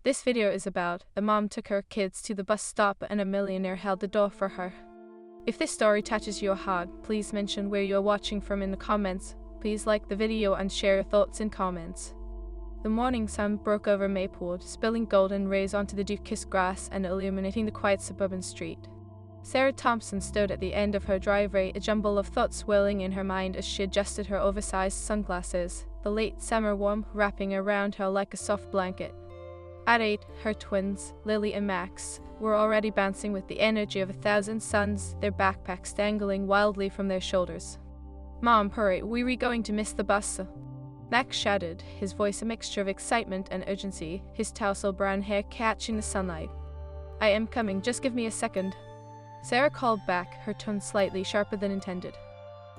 This video is about a mom took her kids to the bus stop and a millionaire held the door for her. If this story touches your heart, please mention where you are watching from in the comments. Please like the video and share your thoughts in comments. The morning sun broke over Maplewood, spilling golden rays onto the dew-kissed grass and illuminating the quiet suburban street. Sarah Thompson stood at the end of her driveway, a jumble of thoughts swirling in her mind as she adjusted her oversized sunglasses, the late summer warmth wrapping around her like a soft blanket. At 8, her twins, Lily and Max, were already bouncing with the energy of 1,000 suns, their backpacks dangling wildly from their shoulders. "Mom, hurry, we're going to miss the bus." Max shouted, his voice a mixture of excitement and urgency, his tousled brown hair catching the sunlight. "I am coming, just give me a second." Sarah called back, her tone slightly sharper than intended.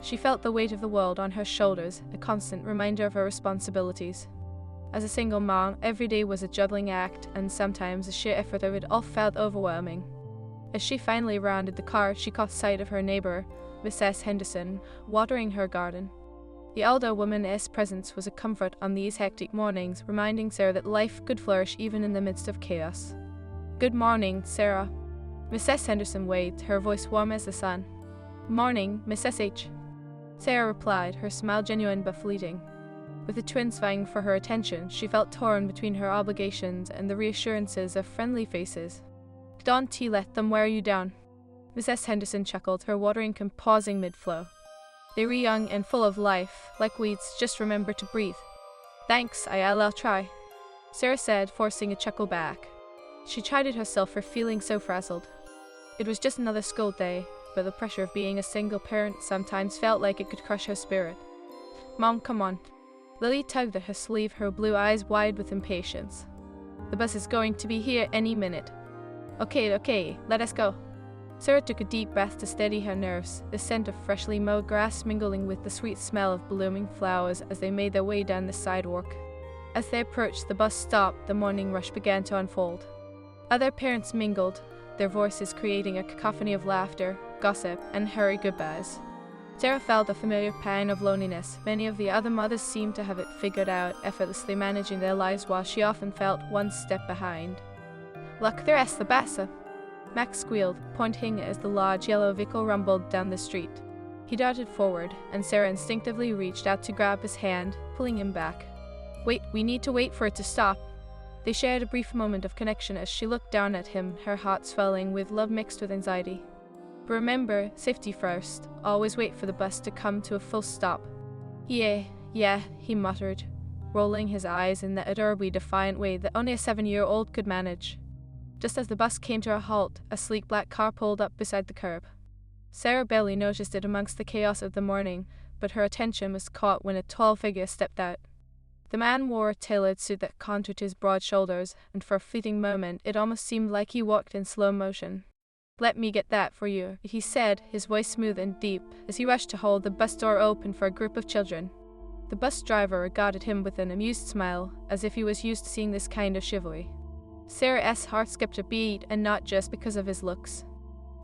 She felt the weight of the world on her shoulders, a constant reminder of her responsibilities. As a single mom, every day was a juggling act, and sometimes the sheer effort of it all felt overwhelming. As she finally rounded the car, she caught sight of her neighbor, Mrs. Henderson, watering her garden. The elder woman's presence was a comfort on these hectic mornings, reminding Sarah that life could flourish even in the midst of chaos. "Good morning, Sarah." Mrs. Henderson waved, her voice warm as the sun. "Morning, Mrs. H." Sarah replied, her smile genuine but fleeting. With the twins vying for her attention, she felt torn between her obligations and the reassurances of friendly faces. "Don't let them wear you down." Mrs. Henderson chuckled, her watering can pausing mid-flow. "They were young and full of life, like weeds, just remember to breathe." "Thanks, I'll try," Sarah said, forcing a chuckle back. She chided herself for feeling so frazzled. It was just another school day, but the pressure of being a single parent sometimes felt like it could crush her spirit. "Mom, come on." Lily tugged at her sleeve, her blue eyes wide with impatience. "The bus is going to be here any minute." Okay, let us go." Sarah took a deep breath to steady her nerves, the scent of freshly mowed grass mingling with the sweet smell of blooming flowers as they made their way down the sidewalk. As they approached the bus stop, the morning rush began to unfold. Other parents mingled, their voices creating a cacophony of laughter, gossip, and hurried goodbyes. Sarah felt a familiar pang of loneliness. Many of the other mothers seemed to have it figured out, effortlessly managing their lives while she often felt one step behind. "Look, there's the bus," Max squealed, pointing as the large yellow vehicle rumbled down the street. He darted forward, and Sarah instinctively reached out to grab his hand, pulling him back. "Wait, we need to wait for it to stop." They shared a brief moment of connection as she looked down at him, her heart swelling with love mixed with anxiety. "But remember, safety first. Always wait for the bus to come to a full stop." Yeah, he muttered, rolling his eyes in the adorably defiant way that only a 7-year-old could manage. Just as the bus came to a halt, a sleek black car pulled up beside the curb. Sarah barely noticed it amongst the chaos of the morning, but her attention was caught when a tall figure stepped out. The man wore a tailored suit that contoured his broad shoulders, and for a fleeting moment it almost seemed like he walked in slow motion. "Let me get that for you," he said, his voice smooth and deep, as he rushed to hold the bus door open for a group of children. The bus driver regarded him with an amused smile, as if he was used to seeing this kind of chivalry. Sarah's heart skipped a beat, and not just because of his looks.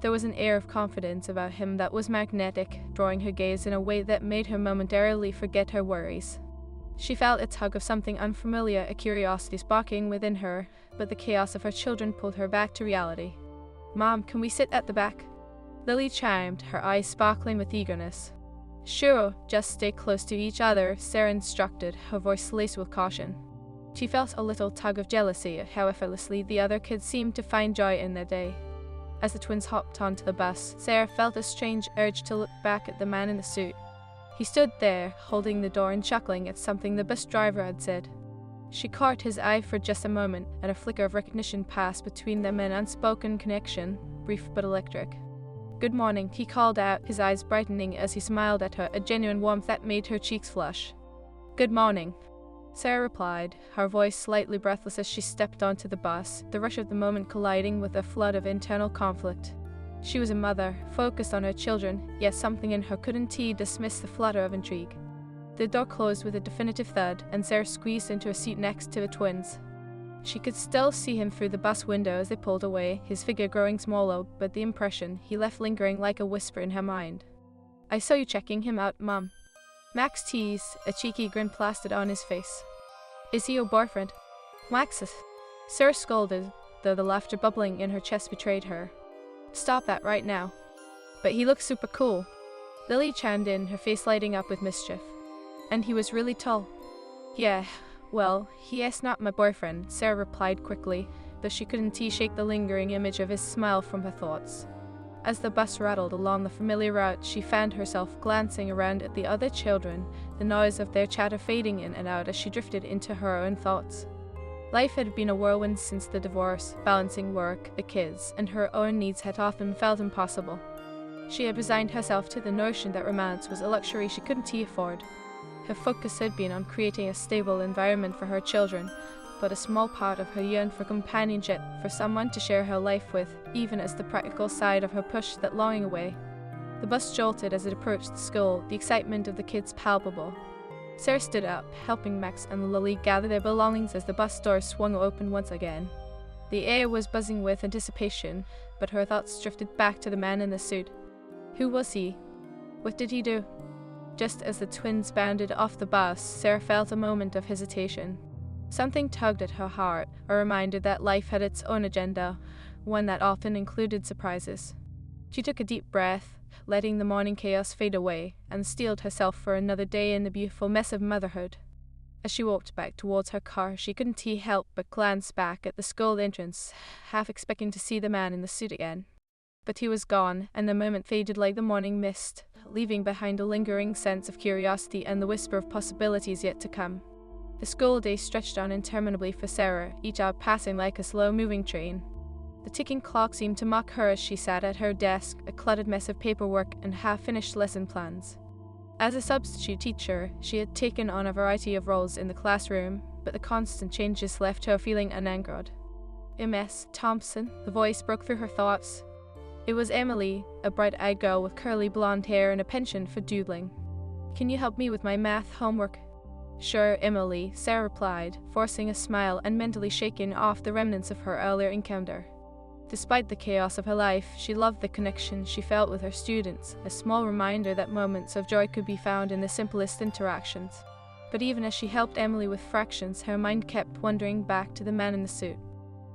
There was an air of confidence about him that was magnetic, drawing her gaze in a way that made her momentarily forget her worries. She felt a tug of something unfamiliar, a curiosity sparking within her, but the chaos of her children pulled her back to reality. "Mom, can we sit at the back?" Lily chimed, her eyes sparkling with eagerness. "Sure, just stay close to each other," Sarah instructed, her voice laced with caution. She felt a little tug of jealousy at how effortlessly the other kids seemed to find joy in their day. As the twins hopped onto the bus, Sarah felt a strange urge to look back at the man in the suit. He stood there, holding the door and chuckling at something the bus driver had said. She caught his eye for just a moment, and a flicker of recognition passed between them, an unspoken connection, brief but electric. "Good morning," he called out, his eyes brightening as he smiled at her, a genuine warmth that made her cheeks flush. "Good morning," Sarah replied, her voice slightly breathless as she stepped onto the bus, the rush of the moment colliding with a flood of internal conflict. She was a mother, focused on her children, yet something in her couldn't dismiss the flutter of intrigue. The door closed with a definitive thud, and Sarah squeezed into a seat next to the twins. She could still see him through the bus window as they pulled away, his figure growing smaller, but the impression he left lingering like a whisper in her mind. "I saw you checking him out, Mom." Max teased, a cheeky grin plastered on his face. "Is he your boyfriend?" "Max's," Sarah scolded, though the laughter bubbling in her chest betrayed her. Stop that right now. But he looks super cool. Lily chimed in, her face lighting up with mischief. And he was really tall. Yeah, well, he is not my boyfriend, Sarah replied quickly, though she couldn't shake the lingering image of his smile from her thoughts. As the bus rattled along the familiar route, she found herself glancing around at the other children, the noise of their chatter fading in and out as she drifted into her own thoughts. Life had been a whirlwind since the divorce, balancing work, the kids, and her own needs had often felt impossible. She had resigned herself to the notion that romance was a luxury she couldn't afford. Her focus had been on creating a stable environment for her children, but a small part of her yearned for companionship, for someone to share her life with, even as the practical side of her pushed that longing away. The bus jolted as it approached the school, the excitement of the kids palpable. Sarah stood up, helping Max and Lily gather their belongings as the bus doors swung open once again. The air was buzzing with anticipation, but her thoughts drifted back to the man in the suit. Who was he? What did he do? Just as the twins bounded off the bus, Sarah felt a moment of hesitation. Something tugged at her heart, a reminder that life had its own agenda, one that often included surprises. She took a deep breath, letting the morning chaos fade away, and steeled herself for another day in the beautiful mess of motherhood. As she walked back towards her car, she couldn't help but glance back at the school entrance, half expecting to see the man in the suit again. But he was gone, and the moment faded like the morning mist, leaving behind a lingering sense of curiosity and the whisper of possibilities yet to come. The school day stretched on interminably for Sarah, each hour passing like a slow-moving train. The ticking clock seemed to mock her as she sat at her desk, a cluttered mess of paperwork and half-finished lesson plans. As a substitute teacher, she had taken on a variety of roles in the classroom, but the constant changes left her feeling unanchored. Ms. Thompson, the voice broke through her thoughts. It was Emily, a bright-eyed girl with curly blonde hair and a penchant for doodling. Can you help me with my math homework? Sure, Emily, Sarah replied, forcing a smile and mentally shaking off the remnants of her earlier encounter. Despite the chaos of her life, she loved the connection she felt with her students, a small reminder that moments of joy could be found in the simplest interactions. But even as she helped Emily with fractions, her mind kept wandering back to the man in the suit.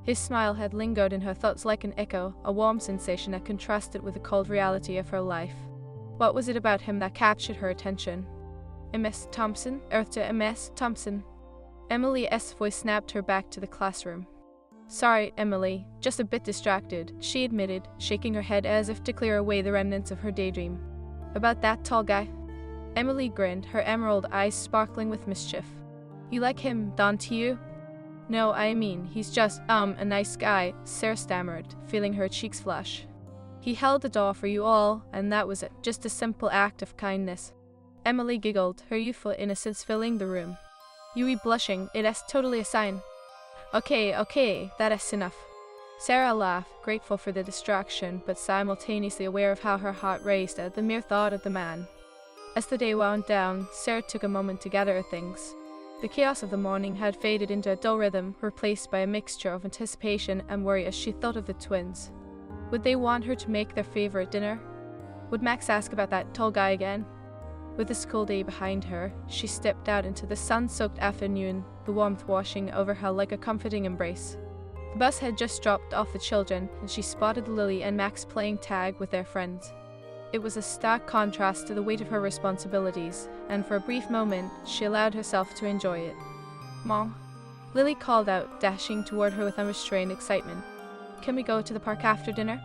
His smile had lingered in her thoughts like an echo, a warm sensation that contrasted with the cold reality of her life. What was it about him that captured her attention? Ms. Thompson, Earth to Ms. Thompson. Emily's voice snapped her back to the classroom. Sorry, Emily, just a bit distracted, she admitted, shaking her head as if to clear away the remnants of her daydream. About that tall guy? Emily grinned, her emerald eyes sparkling with mischief. You like him, don't you? No, I mean, he's just, a nice guy, Sarah stammered, feeling her cheeks flush. He held the door for you all, and that was it, just a simple act of kindness. Emily giggled, her youthful innocence filling the room. You be blushing, it is totally a sign. Okay, that is enough. Sarah laughed, grateful for the distraction, but simultaneously aware of how her heart raced at the mere thought of the man. As the day wound down, Sarah took a moment to gather her things. The chaos of the morning had faded into a dull rhythm, replaced by a mixture of anticipation and worry as she thought of the twins. Would they want her to make their favorite dinner? Would Max ask about that tall guy again? With the school day behind her, she stepped out into the sun-soaked afternoon, the warmth washing over her like a comforting embrace. The bus had just dropped off the children, and she spotted Lily and Max playing tag with their friends. It was a stark contrast to the weight of her responsibilities, and for a brief moment, she allowed herself to enjoy it. Mom, Lily called out, dashing toward her with unrestrained excitement. Can we go to the park after dinner?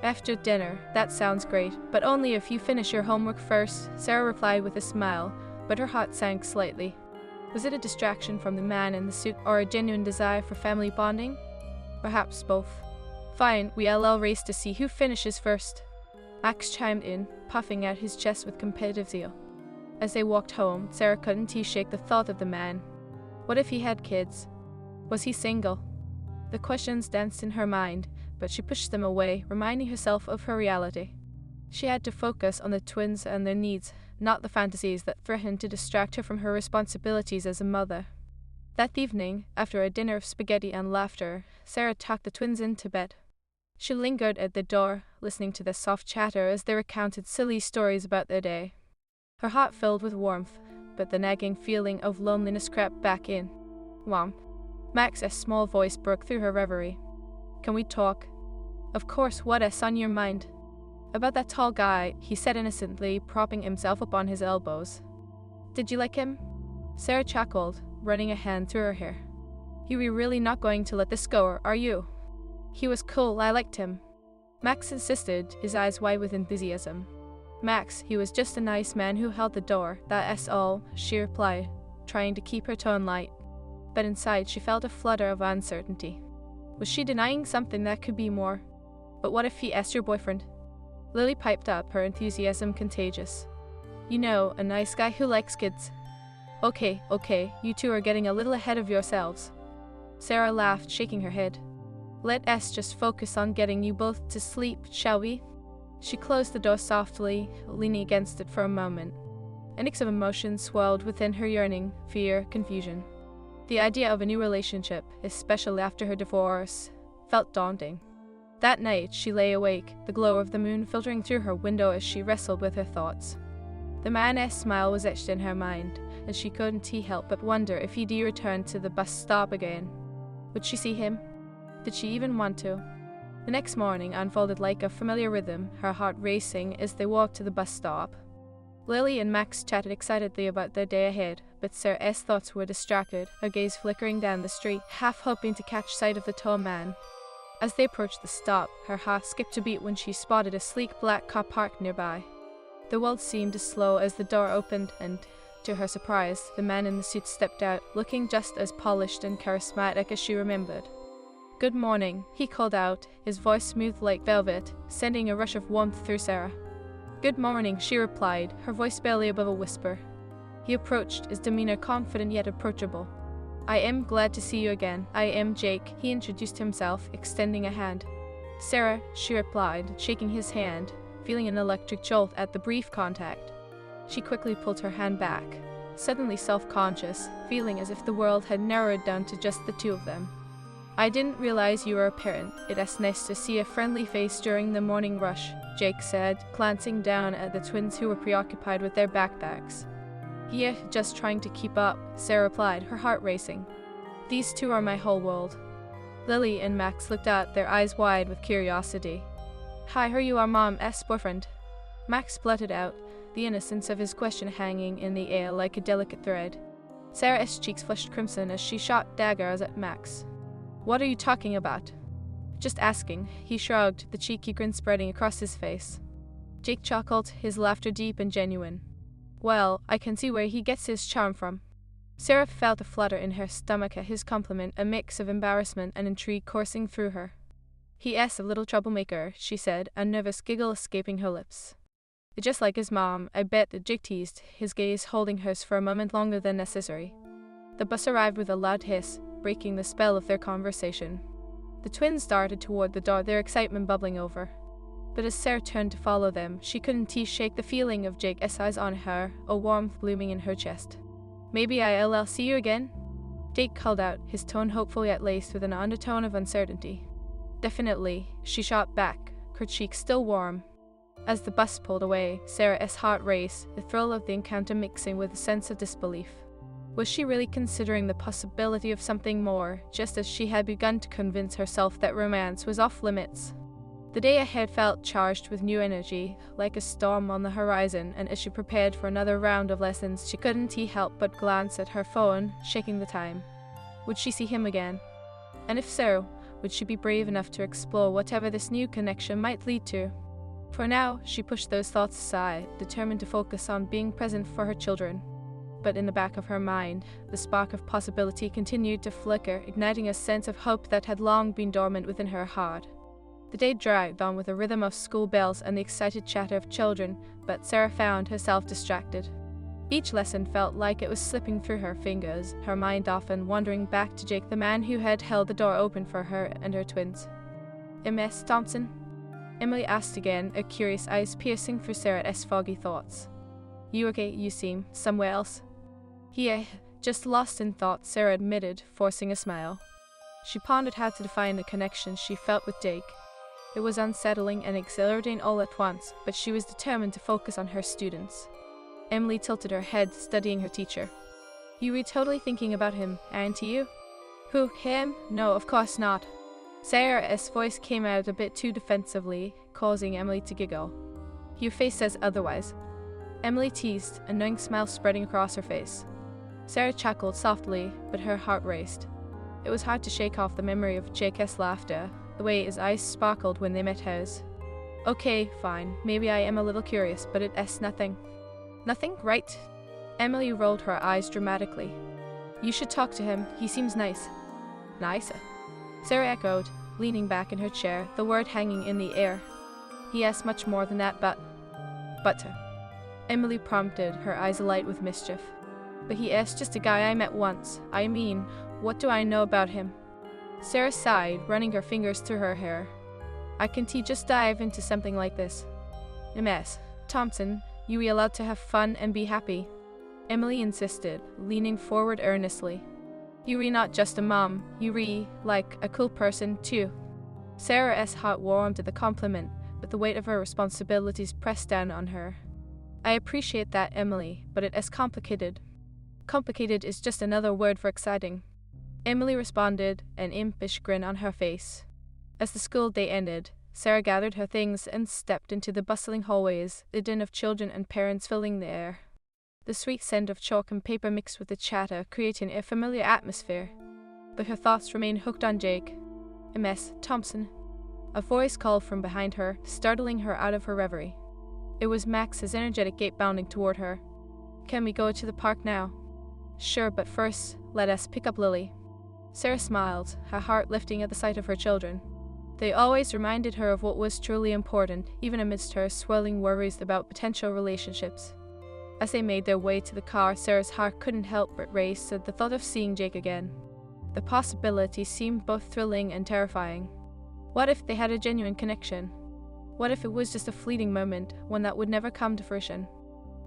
After dinner, that sounds great, but only if you finish your homework first, Sarah replied with a smile, but her heart sank slightly. Was it a distraction from the man in the suit or a genuine desire for family bonding? Perhaps both. Fine, we'll race to see who finishes first. Max chimed in, puffing out his chest with competitive zeal. As they walked home, Sarah couldn't shake the thought of the man. What if he had kids? Was he single? The questions danced in her mind, but she pushed them away, reminding herself of her reality. She had to focus on the twins and their needs, not the fantasies that threatened to distract her from her responsibilities as a mother. That evening, after a dinner of spaghetti and laughter, Sarah tucked the twins into bed. She lingered at the door, listening to their soft chatter as they recounted silly stories about their day. Her heart filled with warmth, but the nagging feeling of loneliness crept back in. Mom, Max's small voice broke through her reverie. Can we talk? Of course, what's on your mind? About that tall guy, he said innocently, propping himself up on his elbows. Did you like him? Sarah chuckled, running a hand through her hair. You were really not going to let this go, are you? He was cool, I liked him. Max insisted, his eyes wide with enthusiasm. Max, he was just a nice man who held the door, that's all, she replied, trying to keep her tone light. But inside she felt a flutter of uncertainty. Was she denying something that could be more? But what if he asked your boyfriend? Lily piped up, her enthusiasm contagious. You know, a nice guy who likes kids. Okay, you two are getting a little ahead of yourselves. Sarah laughed, shaking her head. Let us just focus on getting you both to sleep, shall we? She closed the door softly, leaning against it for a moment. A mix of emotions swelled within her: yearning, fear, confusion. The idea of a new relationship, especially after her divorce, felt daunting. That night she lay awake, the glow of the moon filtering through her window as she wrestled with her thoughts. The man's smile was etched in her mind, and she couldn't help but wonder if he'd return to the bus stop again. Would she see him? Did she even want to? The next morning unfolded like a familiar rhythm, her heart racing as they walked to the bus stop. Lily and Max chatted excitedly about their day ahead, but Sarah's thoughts were distracted, her gaze flickering down the street, half hoping to catch sight of the tall man. As they approached the stop, her heart skipped a beat when she spotted a sleek black car parked nearby. The world seemed to slow as the door opened, and, to her surprise, the man in the suit stepped out, looking just as polished and charismatic as she remembered. Good morning, he called out, his voice smooth like velvet, sending a rush of warmth through Sarah. Good morning, she replied, her voice barely above a whisper. He approached, his demeanor confident yet approachable. I am glad to see you again. I am Jake, he introduced himself, extending a hand. Sarah, she replied, shaking his hand, feeling an electric jolt at the brief contact. She quickly pulled her hand back, suddenly self-conscious, feeling as if the world had narrowed down to just the two of them. I didn't realize you were a parent. It's nice to see a friendly face during the morning rush, Jake said, glancing down at the twins who were preoccupied with their backpacks. Yeah, just trying to keep up, Sarah replied, her heart racing. These two are my whole world. Lily and Max looked out, their eyes wide with curiosity. Hi, are you our mom's boyfriend? Max blurted out, the innocence of his question hanging in the air like a delicate thread. Sarah's cheeks flushed crimson as she shot daggers at Max. What are you talking about? Just asking, he shrugged, the cheeky grin spreading across his face. Jake chuckled, his laughter deep and genuine. Well, I can see where he gets his charm from. Sarah felt a flutter in her stomach at his compliment, a mix of embarrassment and intrigue coursing through her. He is a little troublemaker, she said, a nervous giggle escaping her lips. Just like his mom, I bet, that Jake teased, his gaze holding hers for a moment longer than necessary. The bus arrived with a loud hiss, breaking the spell of their conversation. The twins darted toward the door, their excitement bubbling over. But as Sarah turned to follow them, she couldn't shake the feeling of Jake's eyes on her, a warmth blooming in her chest. Maybe I'll see you again? Jake called out, his tone hopeful yet laced with an undertone of uncertainty. Definitely, she shot back, her cheeks still warm. As the bus pulled away, Sarah's heart raced, the thrill of the encounter mixing with a sense of disbelief. Was she really considering the possibility of something more, just as she had begun to convince herself that romance was off limits? The day ahead felt charged with new energy, like a storm on the horizon, and as she prepared for another round of lessons, she couldn't help but glance at her phone, checking the time. Would she see him again? And if so, would she be brave enough to explore whatever this new connection might lead to? For now, she pushed those thoughts aside, determined to focus on being present for her children. But in the back of her mind, the spark of possibility continued to flicker, igniting a sense of hope that had long been dormant within her heart. The day dragged on with a rhythm of school bells and the excited chatter of children, but Sarah found herself distracted. Each lesson felt like it was slipping through her fingers, her mind often wandering back to Jake, the man who had held the door open for her and her twins. Miss Thompson? Emily asked again, her curious eyes piercing through Sarah's foggy thoughts. You okay? You seem somewhere else. Yeah, just lost in thought, Sarah admitted, forcing a smile. She pondered how to define the connection she felt with Jake. It was unsettling and exhilarating all at once, but she was determined to focus on her students. Emily tilted her head, studying her teacher. You were totally thinking about him, aren't you? Who, him? No, of course not. Sarah's voice came out a bit too defensively, causing Emily to giggle. Your face says otherwise. Emily teased, a knowing smile spreading across her face. Sarah chuckled softly, but her heart raced. It was hard to shake off the memory of Jake's laughter, the way his eyes sparkled when they met hers. Okay, fine, maybe I am a little curious, but it's nothing. Nothing, right? Emily rolled her eyes dramatically. You should talk to him, he seems nice. Nice? Sarah echoed, leaning back in her chair, the word hanging in the air. He asked much more than that, but... Emily prompted, her eyes alight with mischief. But he asked just a guy I met once. I mean, what do I know about him? Sarah sighed, running her fingers through her hair. I can't just dive into something like this. Ms. Thompson, you be allowed to have fun and be happy. Emily insisted, leaning forward earnestly. You re not just a mom, you re, like, a cool person, too. Sarah's heart warmed at the compliment, but the weight of her responsibilities pressed down on her. I appreciate that, Emily, but it is complicated. Complicated is just another word for exciting. Emily responded, an impish grin on her face. As the school day ended, Sarah gathered her things and stepped into the bustling hallways, the din of children and parents filling the air. The sweet scent of chalk and paper mixed with the chatter, creating a familiar atmosphere. But her thoughts remained hooked on Jake. Ms. Thompson. A voice called from behind her, startling her out of her reverie. It was Max, his energetic gait bounding toward her. Can we go to the park now? Sure, but first, let us pick up Lily. Sarah smiled, her heart lifting at the sight of her children. They always reminded her of what was truly important, even amidst her swirling worries about potential relationships. As they made their way to the car, Sarah's heart couldn't help but race at the thought of seeing Jake again. The possibility seemed both thrilling and terrifying. What if they had a genuine connection? What if it was just a fleeting moment, one that would never come to fruition?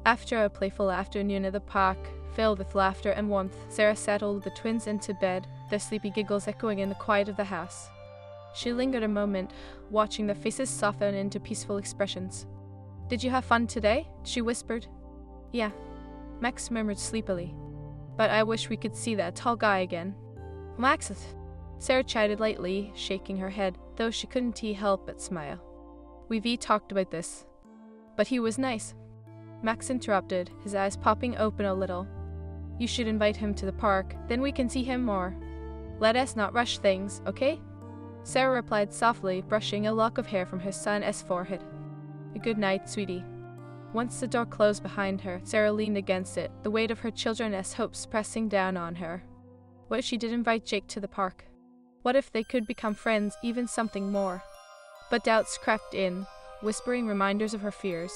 After a playful afternoon at the park, filled with laughter and warmth, Sarah settled the twins into bed, their sleepy giggles echoing in the quiet of the house. She lingered a moment, watching their faces soften into peaceful expressions. Did you have fun today? She whispered. Yeah, Max murmured sleepily. But I wish we could see that tall guy again. Max? Sarah chided lightly, shaking her head, though she couldn't help but smile. We've talked about this. But he was nice. Max interrupted, his eyes popping open a little. You should invite him to the park, then we can see him more. Let us not rush things, okay? Sarah replied softly, brushing a lock of hair from her son's forehead. Good night, sweetie. Once the door closed behind her, Sarah leaned against it, the weight of her children's hopes pressing down on her. What if she did invite Jake to the park? What if they could become friends, even something more? But doubts crept in, whispering reminders of her fears.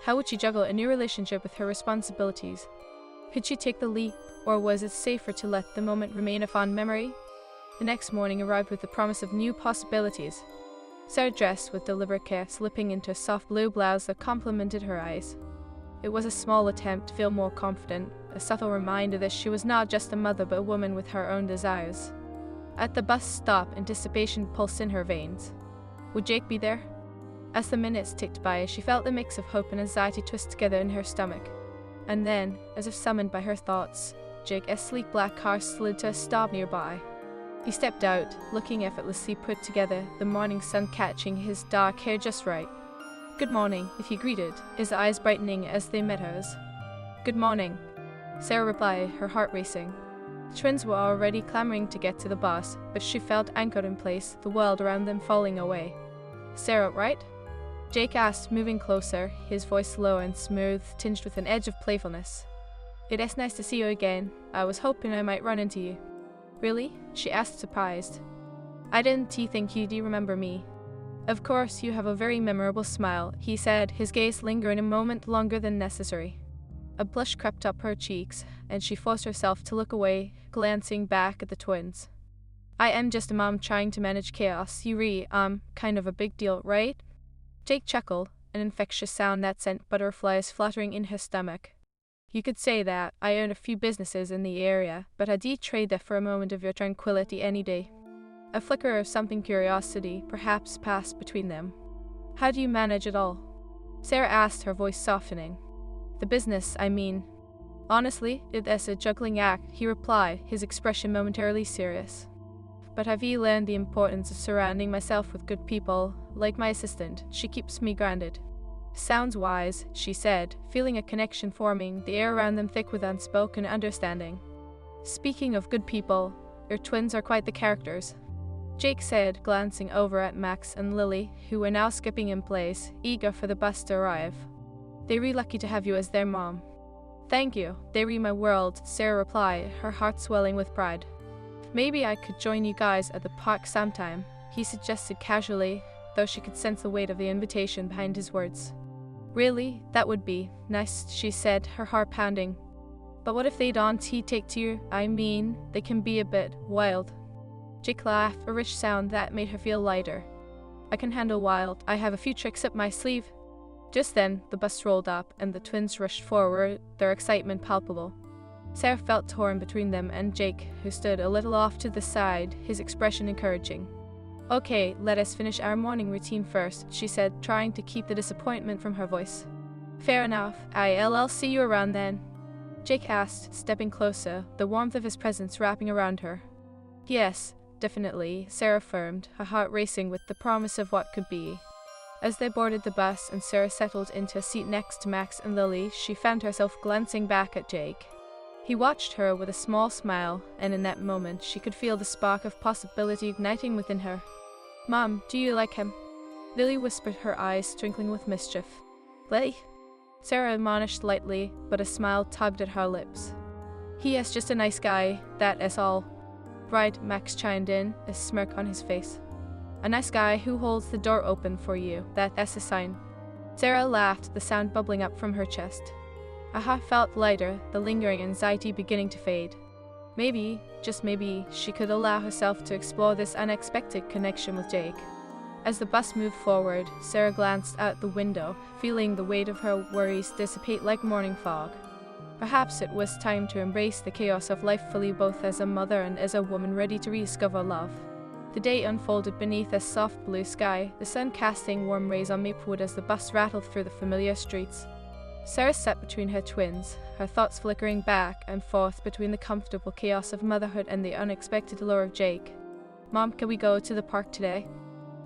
How would she juggle a new relationship with her responsibilities? Could she take the leap, or was it safer to let the moment remain a fond memory? The next morning arrived with the promise of new possibilities. Sarah dressed with deliberate care, slipping into a soft blue blouse that complemented her eyes. It was a small attempt to feel more confident, a subtle reminder that she was not just a mother but a woman with her own desires. At the bus stop, anticipation pulsed in her veins. Would Jake be there? As the minutes ticked by, she felt the mix of hope and anxiety twist together in her stomach. And then, as if summoned by her thoughts, Jake's sleek black car slid to a stop nearby. He stepped out, looking effortlessly put together, the morning sun catching his dark hair just right. Good morning, he greeted, his eyes brightening as they met hers. Good morning, Sarah replied, her heart racing. The twins were already clamoring to get to the bus, but she felt anchored in place, the world around them falling away. Sarah, right? Jake asked, moving closer, his voice low and smooth, tinged with an edge of playfulness. It is nice to see you again. I was hoping I might run into you. Really? She asked, surprised. I didn't think you'd remember me. Of course, you have a very memorable smile, he said, his gaze lingering a moment longer than necessary. A blush crept up her cheeks, and she forced herself to look away, glancing back at the twins. I am just a mom trying to manage chaos. You kind of a big deal, right? Jake chuckled, an infectious sound that sent butterflies fluttering in his stomach. You could say that. I own a few businesses in the area, but I'd trade that for a moment of your tranquility any day. A flicker of something curiosity perhaps passed between them. How do you manage it all? Sarah asked, her voice softening. The business, I mean. Honestly, it's a juggling act, he replied, his expression momentarily serious. But I've learned the importance of surrounding myself with good people, like my assistant. She keeps me grounded. Sounds wise, she said, feeling a connection forming, the air around them thick with unspoken understanding. Speaking of good people, your twins are quite the characters, Jake said, glancing over at Max and Lily, who were now skipping in place, eager for the bus to arrive. They're really lucky to have you as their mom. Thank you, they re my world, Sarah replied, her heart swelling with pride. Maybe I could join you guys at the park sometime, he suggested casually, though she could sense the weight of the invitation behind his words. Really, that would be nice, she said, her heart pounding. But what if they don't take to you? I mean, they can be a bit wild. Jake laughed, a rich sound that made her feel lighter. I can handle wild, I have a few tricks up my sleeve. Just then, the bus rolled up, and the twins rushed forward, their excitement palpable. Sarah felt torn between them and Jake, who stood a little off to the side, his expression encouraging. Okay, let us finish our morning routine first, she said, trying to keep the disappointment from her voice. Fair enough, I'll see you around then, Jake asked, stepping closer, the warmth of his presence wrapping around her. Yes, definitely, Sarah affirmed, her heart racing with the promise of what could be. As they boarded the bus and Sarah settled into a seat next to Max and Lily, she found herself glancing back at Jake. He watched her with a small smile, and in that moment she could feel the spark of possibility igniting within her. Mom, do you like him? Lily whispered, her eyes twinkling with mischief. Lily? Sarah admonished lightly, but a smile tugged at her lips. He is just a nice guy, that is all. Right, Max chimed in, a smirk on his face. A nice guy who holds the door open for you, that's a sign. Sarah laughed, the sound bubbling up from her chest. Her heart felt lighter, the lingering anxiety beginning to fade. Maybe, just maybe, she could allow herself to explore this unexpected connection with Jake. As the bus moved forward, Sarah glanced out the window, feeling the weight of her worries dissipate like morning fog. Perhaps it was time to embrace the chaos of life fully, both as a mother and as a woman ready to rediscover love. The day unfolded beneath a soft blue sky, the sun casting warm rays on Maplewood as the bus rattled through the familiar streets. Sarah sat between her twins, her thoughts flickering back and forth between the comfortable chaos of motherhood and the unexpected allure of Jake. Mom, can we go to the park today?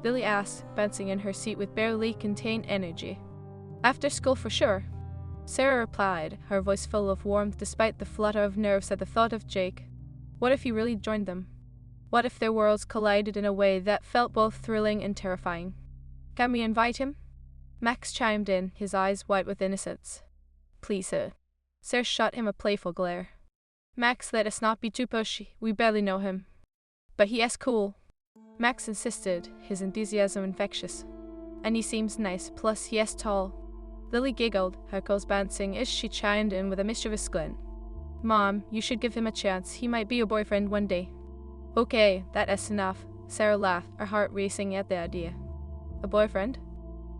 Lily asked, bouncing in her seat with barely contained energy. After school for sure, Sarah replied, her voice full of warmth despite the flutter of nerves at the thought of Jake. What if he really joined them? What if their worlds collided in a way that felt both thrilling and terrifying? Can we invite him? Max chimed in, his eyes wide with innocence. Please, sir. Sarah shot him a playful glare. Max, let us not be too pushy, we barely know him. But he is cool. Max insisted, his enthusiasm infectious. And he seems nice, plus he is tall. Lily giggled, her curls bouncing as she chimed in with a mischievous glint. Mom, you should give him a chance, he might be your boyfriend one day. Okay, that is enough, Sarah laughed, her heart racing at the idea. A boyfriend?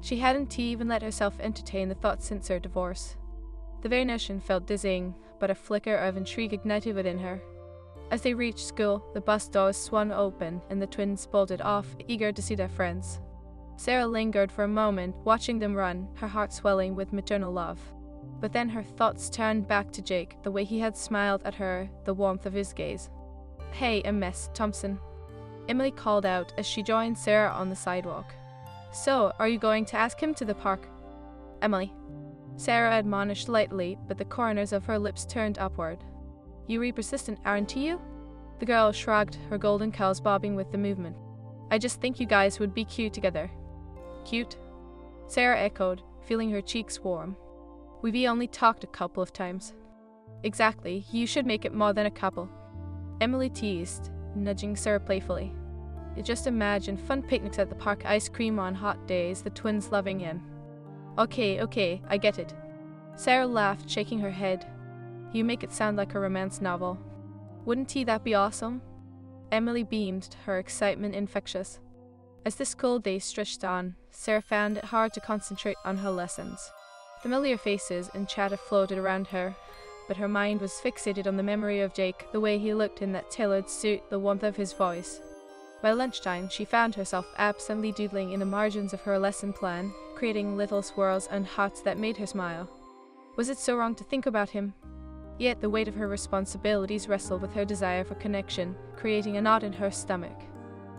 She hadn't even let herself entertain the thought since her divorce. The very notion felt dizzying, but a flicker of intrigue ignited within her. As they reached school, the bus doors swung open and the twins bolted off, eager to see their friends. Sarah lingered for a moment, watching them run, her heart swelling with maternal love. But then her thoughts turned back to Jake, the way he had smiled at her, the warmth of his gaze. Hey, Miss Thompson, Emily called out as she joined Sarah on the sidewalk. So, are you going to ask him to the park? Emily. Sarah admonished lightly, but the corners of her lips turned upward. You persistent, aren't you? The girl shrugged, her golden curls bobbing with the movement. I just think you guys would be cute together. Cute? Sarah echoed, feeling her cheeks warm. We've only talked a couple of times. Exactly, you should make it more than a couple. Emily teased, nudging Sarah playfully. Just imagine fun picnics at the park, ice cream on hot days, the twins loving in. Okay, I get it. Sarah laughed, shaking her head. You make it sound like a romance novel. Wouldn't that be awesome? Emily beamed, her excitement infectious. As the school day stretched on, Sarah found it hard to concentrate on her lessons. Familiar faces and chatter floated around her, but her mind was fixated on the memory of Jake, the way he looked in that tailored suit, the warmth of his voice. By lunchtime, she found herself absently doodling in the margins of her lesson plan, creating little swirls and hearts that made her smile. Was it so wrong to think about him? Yet the weight of her responsibilities wrestled with her desire for connection, creating a knot in her stomach.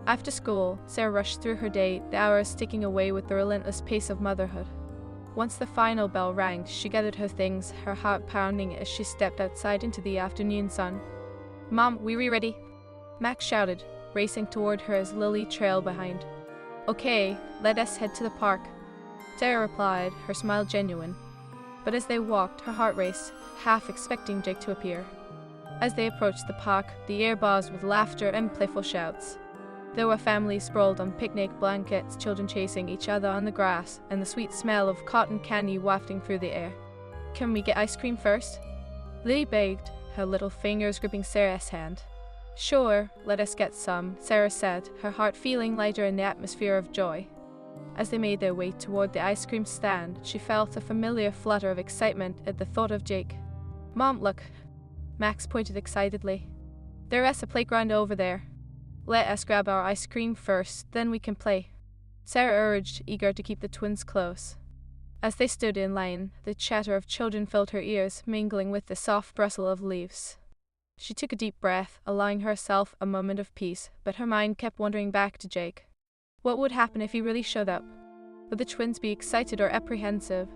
After school, Sarah rushed through her day, the hours ticking away with the relentless pace of motherhood. Once the final bell rang, she gathered her things, her heart pounding as she stepped outside into the afternoon sun. "Mom, we ready?" Max shouted, racing toward her as Lily trailed behind. "Okay, let us head to the park," Sarah replied, her smile genuine. But as they walked, her heart raced, half expecting Jake to appear. As they approached the park, the air buzzed with laughter and playful shouts. There were families sprawled on picnic blankets, children chasing each other on the grass, and the sweet smell of cotton candy wafting through the air. "Can we get ice cream first?" Lily begged, her little fingers gripping Sarah's hand. "Sure, let us get some," Sarah said, her heart feeling lighter in the atmosphere of joy. As they made their way toward the ice cream stand, she felt a familiar flutter of excitement at the thought of Jake. "Mom, look," Max pointed excitedly. "There is a playground over there. Let us grab our ice cream first, then we can play," Sarah urged, eager to keep the twins close. As they stood in line, the chatter of children filled her ears, mingling with the soft rustle of leaves. She took a deep breath, allowing herself a moment of peace, but her mind kept wandering back to Jake. What would happen if he really showed up? Would the twins be excited or apprehensive?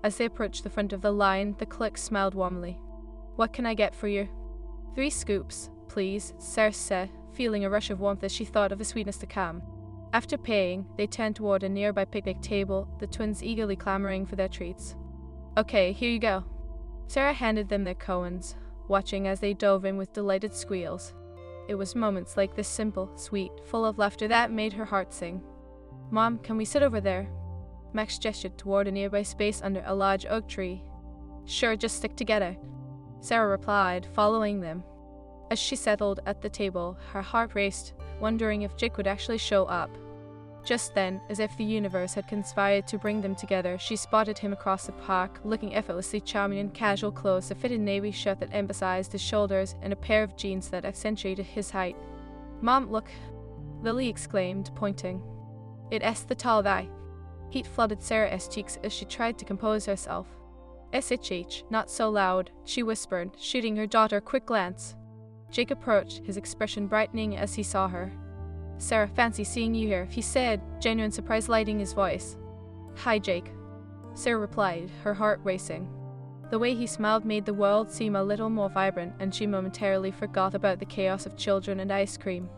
As they approached the front of the line, the clerk smiled warmly. "What can I get for you?" "3 scoops, please," Sarah said, feeling a rush of warmth as she thought of the sweetness to come. After paying, they turned toward a nearby picnic table, the twins eagerly clamoring for their treats. "Okay, here you go." Sarah handed them their cones, watching as they dove in with delighted squeals. It was moments like this, simple, sweet, full of laughter, that made her heart sing. "Mom, can we sit over there?" Max gestured toward a nearby space under a large oak tree. "Sure, just stick together," Sarah replied, following them. As she settled at the table, her heart raced, wondering if Jake would actually show up. Just then, as if the universe had conspired to bring them together, she spotted him across the park, looking effortlessly charming in casual clothes, a fitted navy shirt that emphasized his shoulders, and a pair of jeans that accentuated his height. "Mom, look," Lily exclaimed, pointing. "It is the tall guy." Heat flooded Sarah's cheeks as she tried to compose herself. "SHH, not so loud," she whispered, shooting her daughter a quick glance. Jake approached, his expression brightening as he saw her. "Sarah, fancy seeing you here," he said, genuine surprise lighting his voice. "Hi, Jake," Sarah replied, her heart racing. The way he smiled made the world seem a little more vibrant, and she momentarily forgot about the chaos of children and ice cream.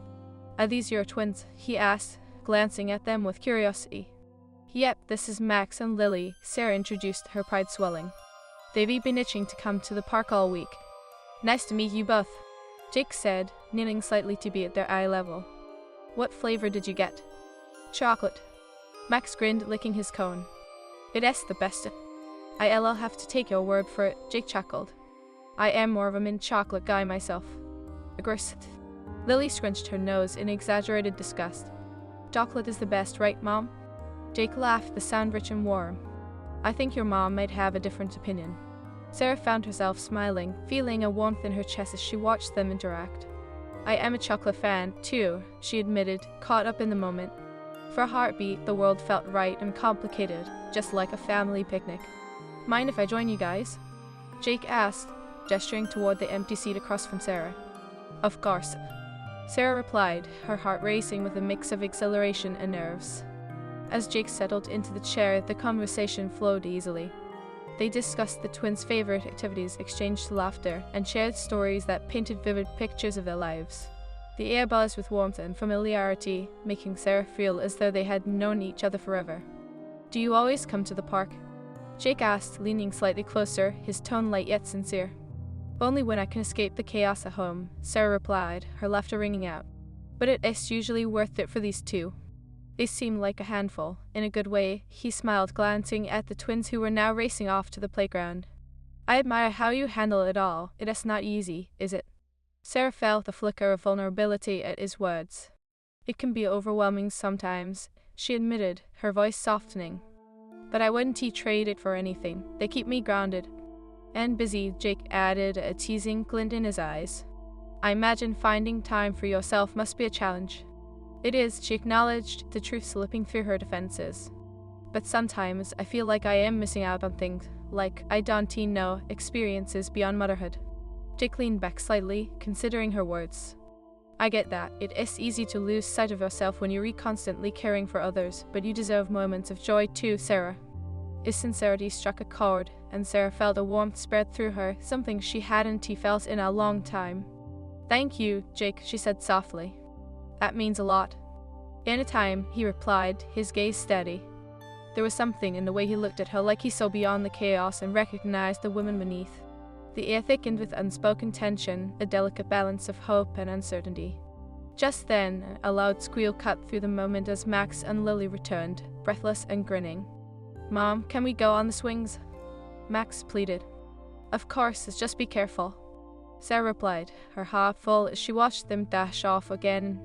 "Are these your twins?" he asked, glancing at them with curiosity. "Yep, this is Max and Lily," Sarah introduced, her pride swelling. "They've been itching to come to the park all week." "Nice to meet you both," Jake said, kneeling slightly to be at their eye level. "What flavor did you get?" "Chocolate." Max grinned, licking his cone. "It is the best." "I'll have to take your word for it," Jake chuckled. "I am more of a mint chocolate guy myself." Aggressive. Lily scrunched her nose in exaggerated disgust. "Chocolate is the best, right, Mom?" Jake laughed, the sound rich and warm. "I think your mom might have a different opinion." Sarah found herself smiling, feeling a warmth in her chest as she watched them interact. "I am a chocolate fan, too," she admitted, caught up in the moment. For a heartbeat, the world felt right and complicated, just like a family picnic. "Mind if I join you guys?" Jake asked, gesturing toward the empty seat across from Sarah. "Of course," Sarah replied, her heart racing with a mix of exhilaration and nerves. As Jake settled into the chair, the conversation flowed easily. They discussed the twins' favorite activities, exchanged laughter, and shared stories that painted vivid pictures of their lives. The air buzzed with warmth and familiarity, making Sarah feel as though they had known each other forever. "Do you always come to the park?" Jake asked, leaning slightly closer, his tone light yet sincere. "Only when I can escape the chaos at home," Sarah replied, her laughter ringing out. "But it is usually worth it for these two. They seem like a handful." In a good way, he smiled, glancing at the twins who were now racing off to the playground. "I admire how you handle it all. It is not easy, is it?" Sarah felt a flicker of vulnerability at his words. "It can be overwhelming sometimes," she admitted, her voice softening. "But I wouldn't trade it for anything. They keep me grounded." "And busy," Jake added, a teasing glint in his eyes. "I imagine finding time for yourself must be a challenge." "It is," she acknowledged, the truth slipping through her defenses. "But sometimes I feel like I am missing out on things. like, I don't know, experiences beyond motherhood. Jake leaned back slightly, considering her words. I get that. It is easy to lose sight of yourself when you're constantly caring for others, but you deserve moments of joy too, Sarah. His sincerity struck a chord, and Sarah felt a warmth spread through her, something she hadn't felt in a long time. Thank you, Jake, she said softly. That means a lot. In a time, he replied, his gaze steady. There was something in the way he looked at her, like he saw beyond the chaos and recognized the woman beneath. The air thickened with unspoken tension, a delicate balance of hope and uncertainty. Just then, a loud squeal cut through the moment as Max and Lily returned, breathless and grinning. Mom, can we go on the swings? Max pleaded. Of course, just be careful. Sarah replied, her heart full as she watched them dash off again.